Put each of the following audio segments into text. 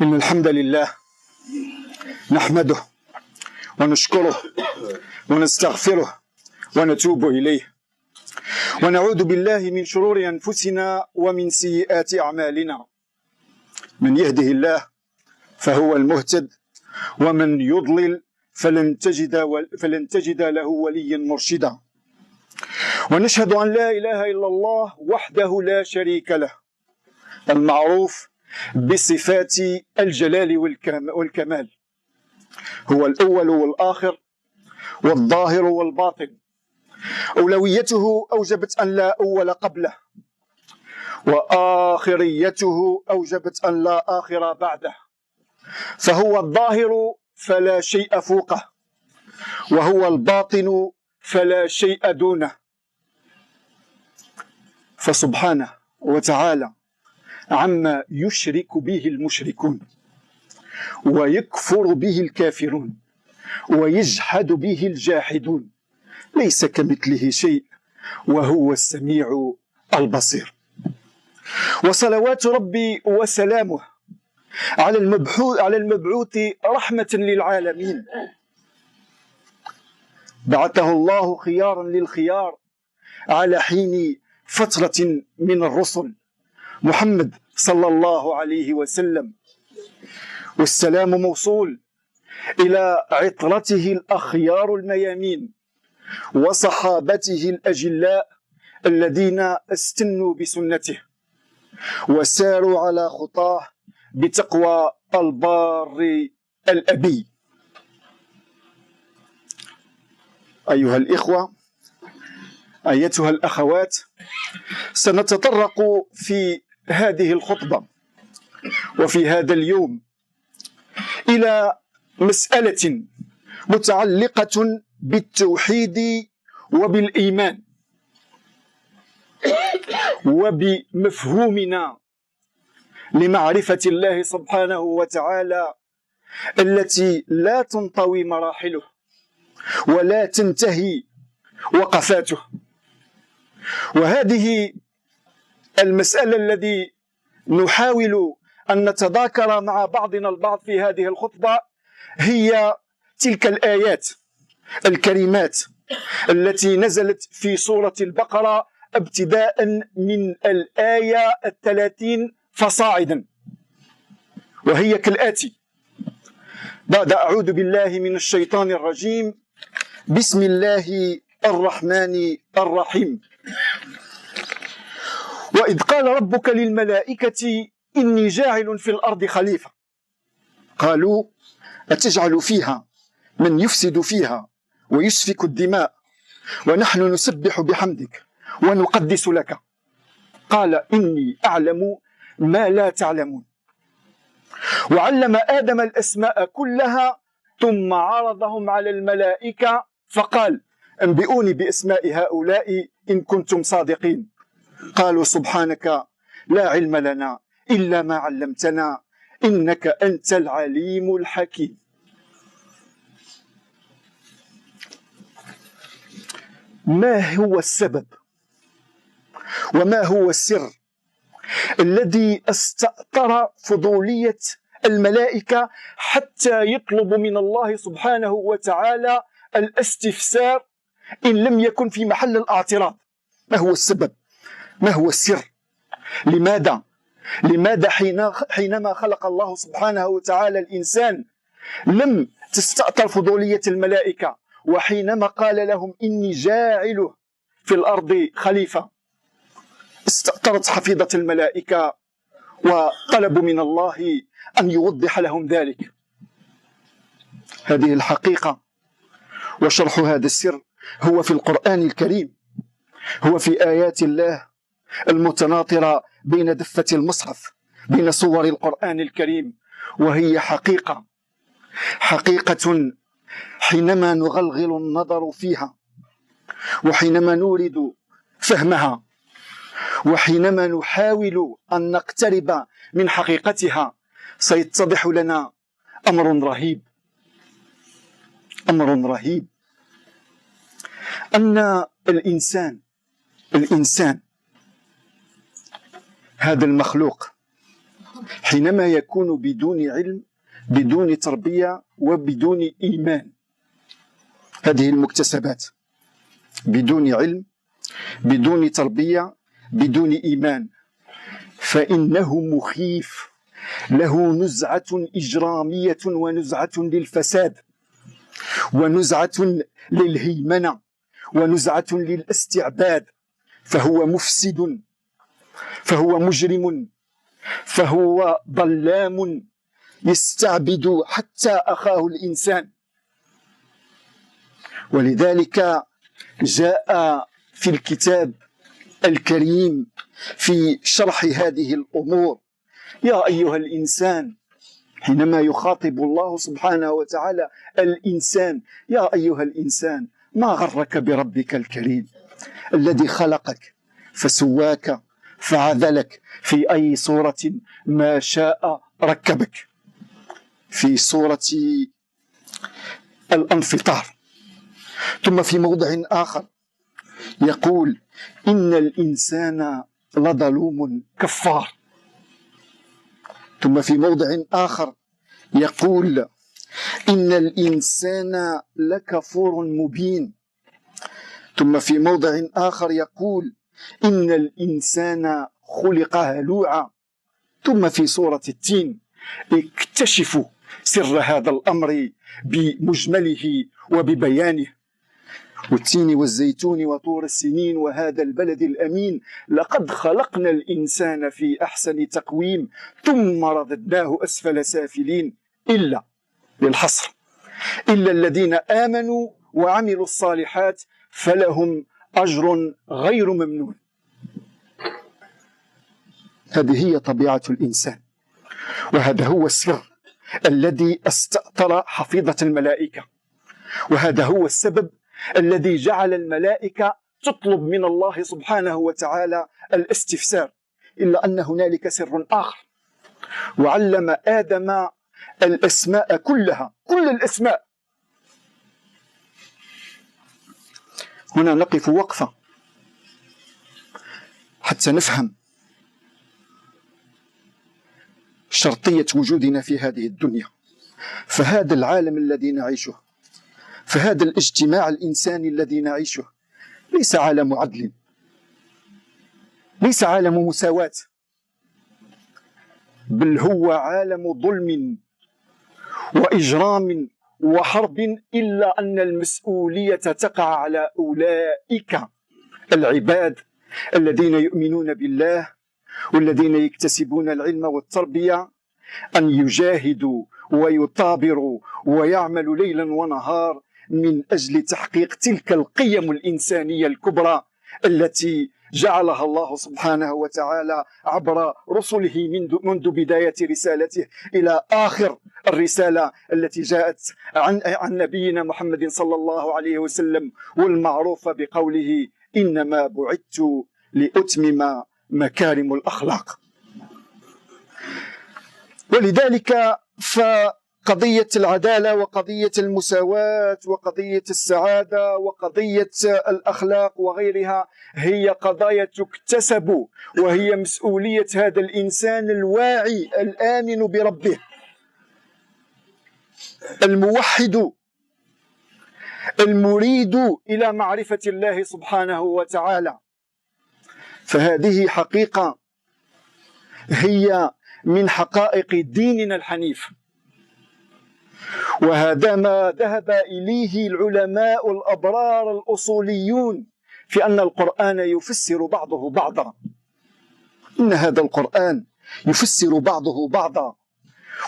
إن الحمد لله نحمده ونشكره ونستغفره ونتوب إليه ونعوذ بالله من شرور أنفسنا ومن سيئات أعمالنا. من يهده الله فهو المهتد ومن يضلل فلن تجد له وليا مرشدا. ونشهد أن لا إله إلا الله وحده لا شريك له المعروف بصفات الجلال والكمال، هو الأول والآخر والظاهر والباطن. أولويته أوجبت أن لا أول قبله، وآخريته أوجبت أن لا آخر بعده، فهو الظاهر فلا شيء فوقه، وهو الباطن فلا شيء دونه، فسبحانه وتعالى عما يشرك به المشركون ويكفر به الكافرون ويجحد به الجاحدون، ليس كمثله شيء وهو السميع البصير. وصلوات ربي وسلامه على المبعوث رحمة للعالمين، بعثه الله خيارا للخيار على حين فترة من الرسل، محمد صلى الله عليه وسلم، والسلام موصول إلى عطرته الأخيار الميامين وصحابته الأجلاء الذين استنوا بسنته وساروا على خطاه بتقوى البار الأبي. أيها الإخوة، أيتها الأخوات، سنتطرق في هذه الخطبة وفي هذا اليوم إلى مسألة متعلقة بالتوحيد وبالإيمان وبمفهومنا لمعرفة الله سبحانه وتعالى التي لا تنطوي مراحله ولا تنتهي وقفاته. وهذه المسألة التي نحاول أن نتذاكر مع بعضنا البعض في هذه الخطبة هي تلك الآيات الكريمات التي نزلت في سورة البقرة ابتداء من الآية 30 فصاعدا، وهي كالآتي: بعد أعوذ بالله من الشيطان الرجيم، بسم الله الرحمن الرحيم. وإذ قال ربك للملائكة إني جاعل في الأرض خليفة، قالوا أتجعل فيها من يفسد فيها ويسفك الدماء ونحن نسبح بحمدك ونقدس لك، قال إني أعلم ما لا تعلمون. وعلم آدم الأسماء كلها ثم عرضهم على الملائكة فقال أنبئوني بأسماء هؤلاء إن كنتم صادقين، قالوا سبحانك لا علم لنا إلا ما علمتنا إنك أنت العليم الحكيم. ما هو السبب وما هو السر الذي استأثر فضولية الملائكة حتى يطلب من الله سبحانه وتعالى الاستفسار إن لم يكن في محل الاعتراض؟ ما هو السبب؟ ما هو السر؟ لماذا حينما خلق الله سبحانه وتعالى الإنسان لم تستأثر فضولية الملائكة، وحينما قال لهم إني جاعل في الأرض خليفة استأثرت حفيظة الملائكة وطلبوا من الله أن يوضح لهم ذلك؟ هذه الحقيقة وشرح هذا السر هو في القرآن الكريم، هو في آيات الله المتناطرة بين دفة المصحف، بين صور القرآن الكريم، وهي حقيقة حينما نغلغل النظر فيها، وحينما نورد فهمها، وحينما نحاول أن نقترب من حقيقتها، سيتضح لنا أمر رهيب، أن الإنسان هذا المخلوق حينما يكون بدون علم، بدون تربية، وبدون إيمان. هذه المكتسبات بدون علم، بدون تربية، بدون إيمان، فإنه مخيف، له نزعة إجرامية ونزعة للفساد ونزعة للهيمنة ونزعة للاستعباد، فهو مفسد، فهو مجرم، فهو ظلام يستعبد حتى أخاه الإنسان. ولذلك جاء في الكتاب الكريم في شرح هذه الأمور: يا أيها الإنسان، حينما يخاطب الله سبحانه وتعالى الإنسان: يا أيها الإنسان ما غرك بربك الكريم الذي خلقك فسواك فعدلك في أي صورة ما شاء ركبك، في صورة الانفطار. ثم في موضع آخر يقول: إن الإنسان لظلوم كفار. ثم في موضع آخر يقول: إن الإنسان لكفور مبين. ثم في موضع آخر يقول: إن الإنسان خلق هلوعا. ثم في سورة التين اكتشفوا سر هذا الأمر بمجمله وببيانه: والتين والزيتون وطور السنين وهذا البلد الأمين لقد خلقنا الإنسان في أحسن تقويم ثم رددناه أسفل سافلين إلا، للحصر، إلا الذين آمنوا وعملوا الصالحات فلهم أجر غير ممنون. هذه هي طبيعة الإنسان، وهذا هو السر الذي استأثر حفيظة الملائكة، وهذا هو السبب الذي جعل الملائكة تطلب من الله سبحانه وتعالى الاستفسار. إلا أن هنالك سر آخر: وعلم آدم الأسماء كلها، كل الأسماء. هنا نقف وقفة حتى نفهم شرطية وجودنا في هذه الدنيا، فهذا العالم الذي نعيشه، فهذا الاجتماع الإنساني الذي نعيشه ليس عالم عدل، ليس عالم مساواة، بل هو عالم ظلم وإجرام وحرب، إلا أن المسؤولية تقع على أولئك العباد الذين يؤمنون بالله والذين يكتسبون العلم والتربية، أن يجاهدوا ويثابروا ويعملوا ليلا ونهار من أجل تحقيق تلك القيم الإنسانية الكبرى التي جعلها الله سبحانه وتعالى عبر رسله منذ بداية رسالته إلى آخر الرسالة التي جاءت عن نبينا محمد صلى الله عليه وسلم، والمعروفة بقوله: إنما بعثت لأتمم مكارم الأخلاق. ولذلك فقضية العدالة وقضية المساواة وقضية السعادة وقضية الأخلاق وغيرها هي قضايا تكتسب، وهي مسؤولية هذا الإنسان الواعي الآمن بربه الموحد المريد إلى معرفة الله سبحانه وتعالى. فهذه حقيقة هي من حقائق ديننا الحنيف، وهذا ما ذهب إليه العلماء الأبرار الأصوليون في أن القرآن يفسر بعضه بعضا. إن هذا القرآن يفسر بعضه بعضا،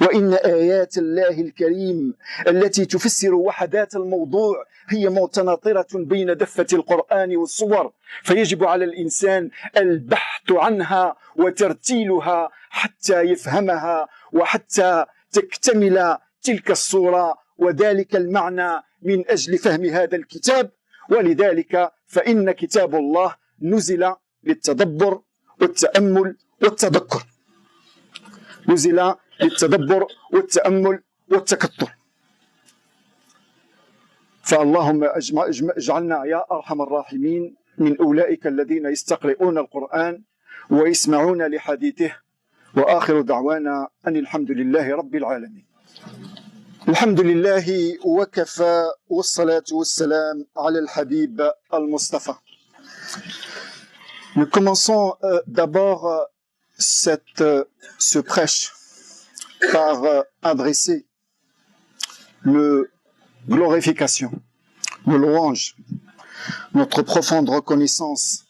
وإن آيات الله الكريم التي تفسر وحدات الموضوع هي متناطرة بين دفة القرآن والصور، فيجب على الإنسان البحث عنها وترتيلها حتى يفهمها وحتى تكتمل تلك الصورة وذلك المعنى من أجل فهم هذا الكتاب. ولذلك فإن كتاب الله نزل للتدبر والتأمل والتذكر، نزل للتدبر والتأمل والتكثر. فاللهم اجعلنا يا أرحم الراحمين من أولئك الذين يستقرؤون القرآن ويسمعون لحديثه وآخر دعوانا أن الحمد لله رب العالمين. الحمد لله وكفى والصلاة والسلام على الحبيب المصطفى. Nous commençons d'abord ce prêche par adresser le glorification, le louange, notre profonde reconnaissance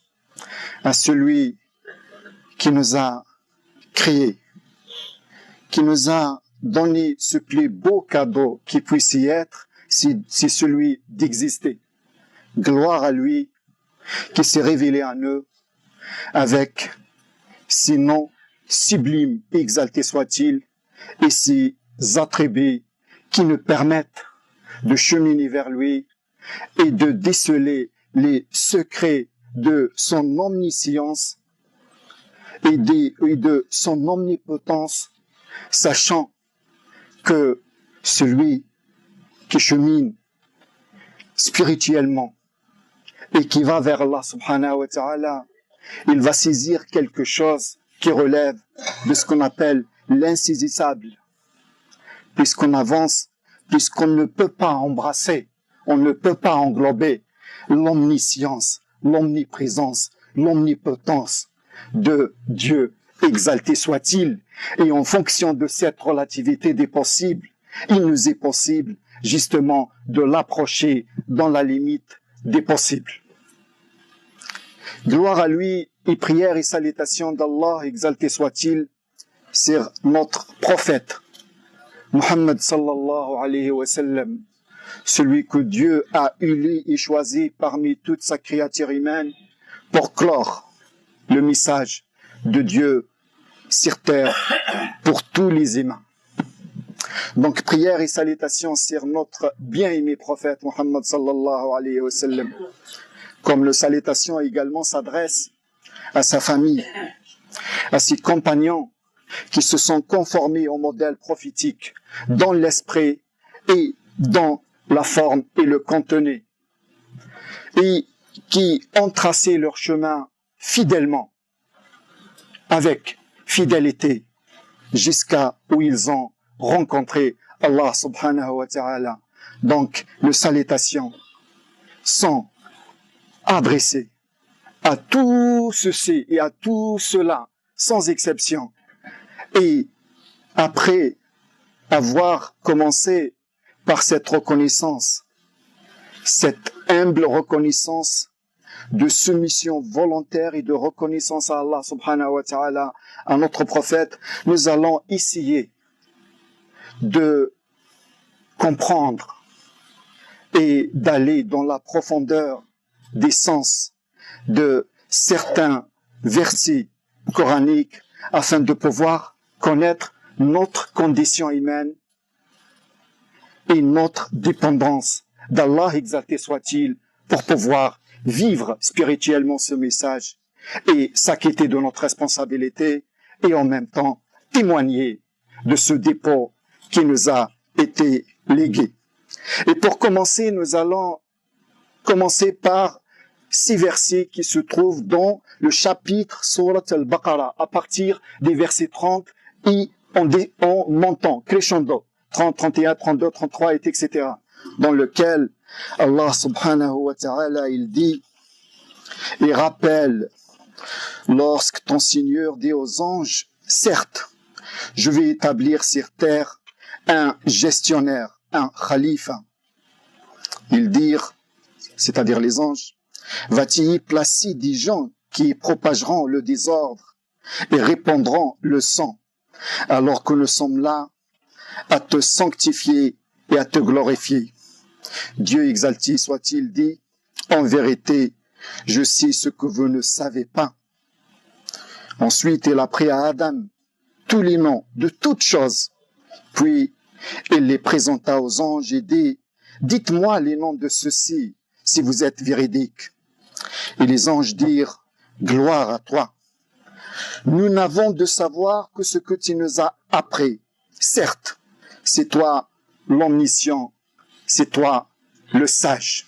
à celui qui nous a créés, qui nous a donné ce plus beau cadeau qui puisse y être, c'est celui d'exister. Gloire à lui qui s'est révélé à nous avec ses noms sublimes, exaltés soient-ils, et ses attributs qui nous permettent de cheminer vers lui et de déceler les secrets de son omniscience et de son omnipotence, sachant que celui qui chemine spirituellement et qui va vers Allah subhanahu wa ta'ala, il va saisir quelque chose qui relève de ce qu'on appelle l'insaisissable. Puisqu'on avance, puisqu'on ne peut pas embrasser, on ne peut pas englober l'omniscience, l'omniprésence, l'omnipotence de Dieu, exalté soit-il. Et en fonction de cette relativité des possibles, il nous est possible justement de l'approcher dans la limite des possibles. Gloire à lui et prière et salutation d'Allah, exalté soit-il, sur notre prophète, Muhammad sallallahu alayhi wa sallam, celui que Dieu a élu et choisi parmi toute sa créature humaine pour clore le message de Dieu sur terre pour tous les humains. Donc prière et salutation sur notre bien-aimé prophète Muhammad sallallahu alayhi wa sallam. Comme le salutation également s'adresse à sa famille, à ses compagnons qui se sont conformés au modèle prophétique dans l'esprit et dans la forme et le contenu, et qui ont tracé leur chemin fidèlement, avec fidélité, jusqu'à où ils ont rencontré Allah subhanahu wa ta'ala. Donc, les salutations sont adressées à tous ceux-ci et à tous ceux-là, sans exception. Et après avoir commencé par cette reconnaissance, cette humble reconnaissance de soumission volontaire et de reconnaissance à Allah subhanahu wa ta'ala, à notre prophète, nous allons essayer de comprendre et d'aller dans la profondeur des sens de certains versets coraniques afin de pouvoir connaître notre condition humaine et notre dépendance d'Allah exalté soit-il pour pouvoir vivre spirituellement ce message et s'acquitter de notre responsabilité et en même temps témoigner de ce dépôt qui nous a été légué. Et pour commencer, nous allons commencer par 6 versets qui se trouvent dans le chapitre Surat al-Baqarah, à partir des versets 30 et en montant, crescendo, 30, 31, 32, 33, etc. Dans lequel Allah subhanahu wa ta'ala, il dit et rappelle, lorsque ton Seigneur dit aux anges, certes, je vais établir sur terre un gestionnaire, un khalifa. Ils dirent, c'est-à-dire les anges, vas-tu y placer des gens qui propageront le désordre et répandront le sang, alors que nous sommes là à te sanctifier et à te glorifier. Dieu exalté soit-il dit, en vérité, je sais ce que vous ne savez pas. Ensuite, il a pris à Adam tous les noms de toutes choses, puis il les présenta aux anges et dit, dites-moi les noms de ceux-ci, si vous êtes véridiques. Et les anges dirent, gloire à toi. Nous n'avons de savoir que ce que tu nous as appris. Certes, c'est toi l'omniscient, c'est toi le sage.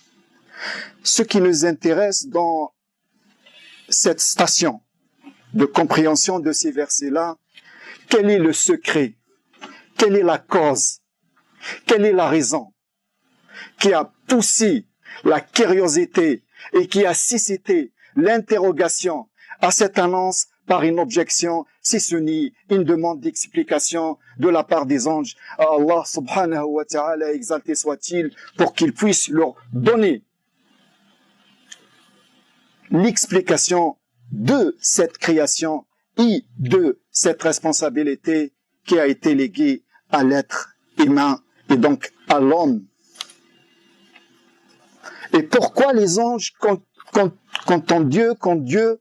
Ce qui nous intéresse dans cette station de compréhension de ces versets-là, quel est le secret, quelle est la cause, quelle est la raison qui a poussé la curiosité et qui a suscité l'interrogation à cette annonce par une objection, si ce n'est une demande d'explication de la part des anges à Allah subhanahu wa ta'ala, exalté soit-il, pour qu'il puisse leur donner l'explication de cette création et de cette responsabilité qui a été léguée à l'être humain et donc à l'homme. Et pourquoi les anges, quand Dieu,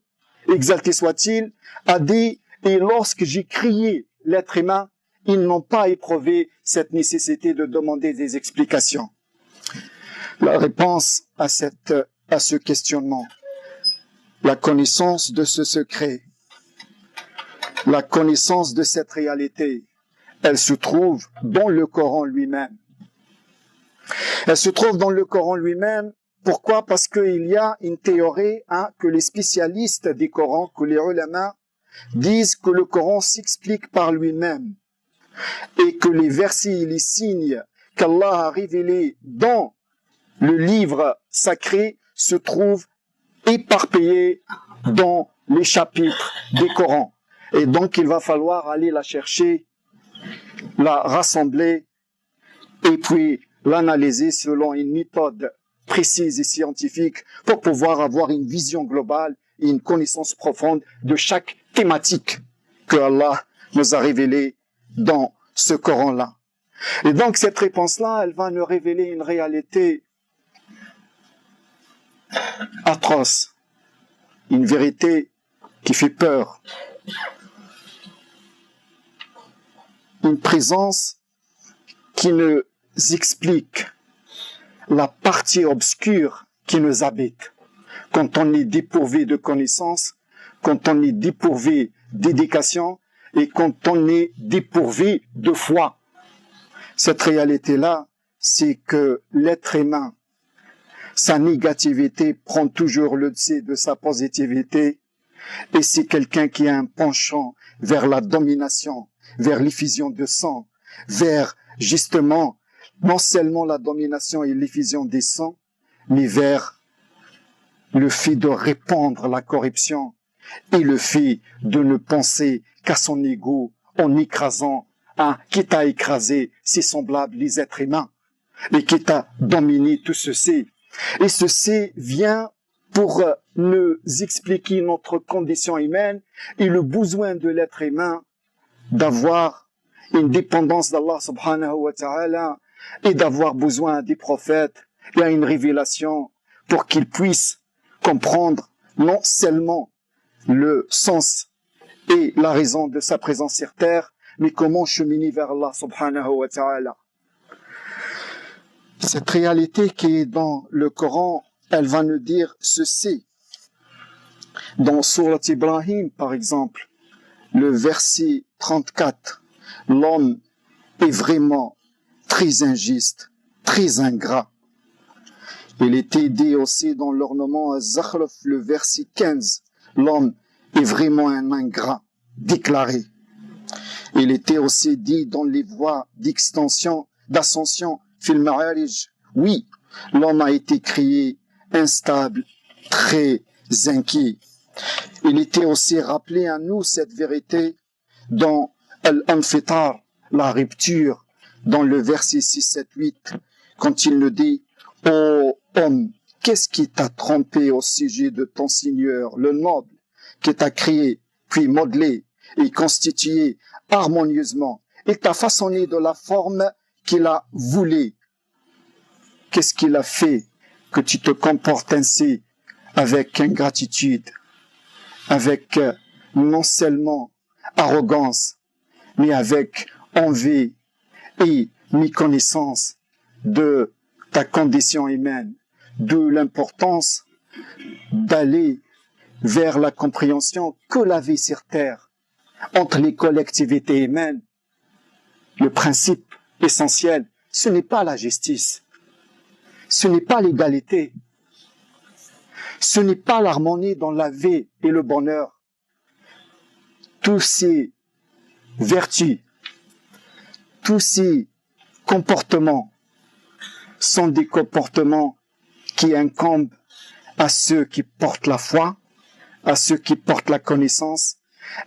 exalté soit-il, a dit « Et lorsque j'ai créé l'être humain, ils n'ont pas éprouvé cette nécessité de demander des explications. » La réponse à ce questionnement, la connaissance de ce secret, la connaissance de cette réalité, elle se trouve dans le Coran lui-même. Elle se trouve dans le Coran lui-même. Pourquoi? Parce qu'il y a une théorie que les spécialistes du Coran, que les ulama, disent que le Coran s'explique par lui-même et que les versets et les signes qu'Allah a révélés dans le livre sacré se trouvent éparpillés dans les chapitres du Coran. Et donc, il va falloir aller la chercher, la rassembler et puis l'analyser selon une méthode précise et scientifique pour pouvoir avoir une vision globale et une connaissance profonde de chaque thématique que Allah nous a révélée dans ce Coran-là. Et donc, cette réponse-là, elle va nous révéler une réalité atroce, une vérité qui fait peur, une présence qui nous explique la partie obscure qui nous habite. Quand on est dépourvu de connaissances, quand on est dépourvu d'éducation et quand on est dépourvu de foi. Cette réalité-là, c'est que l'être humain, sa négativité prend toujours le dessus de sa positivité et c'est quelqu'un qui a un penchant vers la domination, vers l'effusion de sang, vers justement non seulement la domination et l'effusion des sangs, mais vers le fait de répandre la corruption et le fait de ne penser qu'à son ego en écrasant, quitte à écraser ses semblables, les êtres humains, et quitte à dominer tout ceci. Et ceci vient pour nous expliquer notre condition humaine et le besoin de l'être humain d'avoir une dépendance d'Allah subhanahu wa ta'ala et d'avoir besoin des prophètes et à une révélation pour qu'ils puissent comprendre non seulement le sens et la raison de sa présence sur terre, mais comment cheminer vers Allah subhanahu wa ta'ala. Cette réalité qui est dans le Coran, elle va nous dire ceci. Dans Surat Ibrahim, par exemple, le verset 34, l'homme est vraiment très injuste, très ingrat. Il était dit aussi dans l'ornement à Zakhruf, le verset 15, l'homme est vraiment un ingrat, déclaré. Il était aussi dit dans les voies d'ascension, fil Ma'arij, oui, l'homme a été créé instable, très inquiet. Il était aussi rappelé à nous cette vérité dans Al-Anfitar, la rupture, dans le verset 6, 7, 8, quand il nous dit « Ô homme, qu'est-ce qui t'a trompé au sujet de ton Seigneur, le noble, qui t'a créé, puis modelé et constitué harmonieusement, et t'a façonné de la forme qu'il a voulu. Qu'est-ce qu'il a fait que tu te comportes ainsi avec ingratitude, avec non seulement arrogance, mais avec envie et méconnaissance de ta condition humaine, de l'importance d'aller vers la compréhension que la vie sur terre, entre les collectivités humaines, le principe essentiel, ce n'est pas la justice, ce n'est pas l'égalité, ce n'est pas l'harmonie dans la vie et le bonheur. Tous ces vertus, tous ces comportements sont des comportements qui incombent à ceux qui portent la foi, à ceux qui portent la connaissance,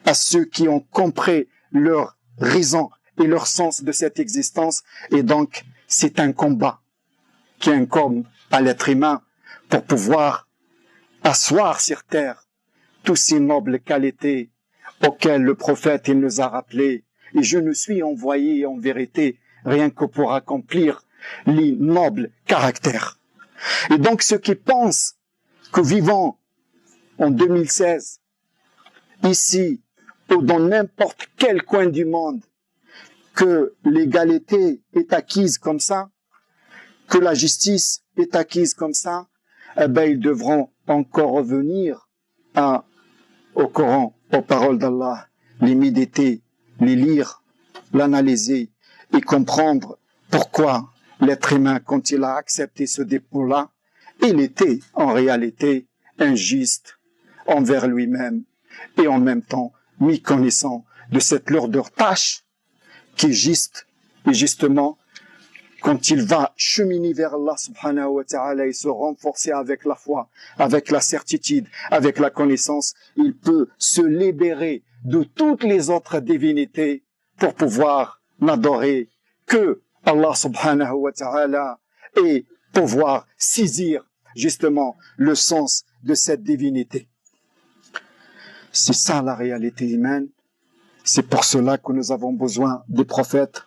à ceux qui ont compris leur raison et leur sens de cette existence. Et donc, c'est un combat qui incombe à l'être humain pour pouvoir asseoir sur terre tous ces nobles qualités auxquelles le prophète il nous a rappelé. Et je ne suis envoyé en vérité rien que pour accomplir les nobles caractères. Et donc ceux qui pensent que vivant en 2016, ici ou dans n'importe quel coin du monde, que l'égalité est acquise comme ça, que la justice est acquise comme ça, eh ben ils devront encore revenir au Coran, aux paroles d'Allah, les méditer, les lire, l'analyser et comprendre pourquoi l'être humain, quand il a accepté ce dépôt-là, il était en réalité injuste envers lui-même et en même temps méconnaissant de cette lourdeur tâche qui est juste et justement quand il va cheminer vers Allah subhanahu wa ta'ala et se renforcer avec la foi, avec la certitude, avec la connaissance, il peut se libérer de toutes les autres divinités pour pouvoir n'adorer que Allah subhanahu wa ta'ala et pouvoir saisir justement le sens de cette divinité. C'est ça la réalité humaine. C'est pour cela que nous avons besoin des prophètes.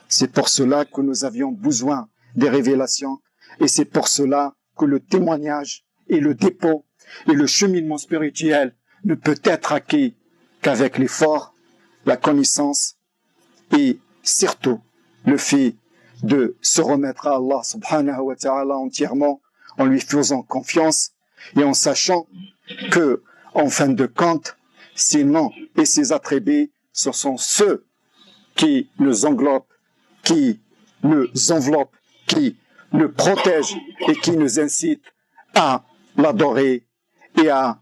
C'est pour cela que nous avions besoin des révélations. Et c'est pour cela que le témoignage et le dépôt et le cheminement spirituel ne peut être acquis qu'avec l'effort, la connaissance et surtout le fait de se remettre à Allah subhanahu wa ta'ala entièrement en lui faisant confiance et en sachant que, en fin de compte, ses noms et ses attributs, ce sont ceux qui nous englobent, qui nous enveloppent, qui nous protègent et qui nous incitent à l'adorer et à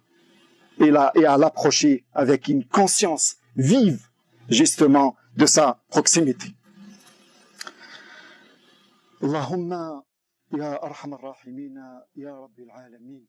l'approcher avec une conscience vive, justement, de sa proximité. Allahumma ya arhamar rahimina ya rabbil alamin.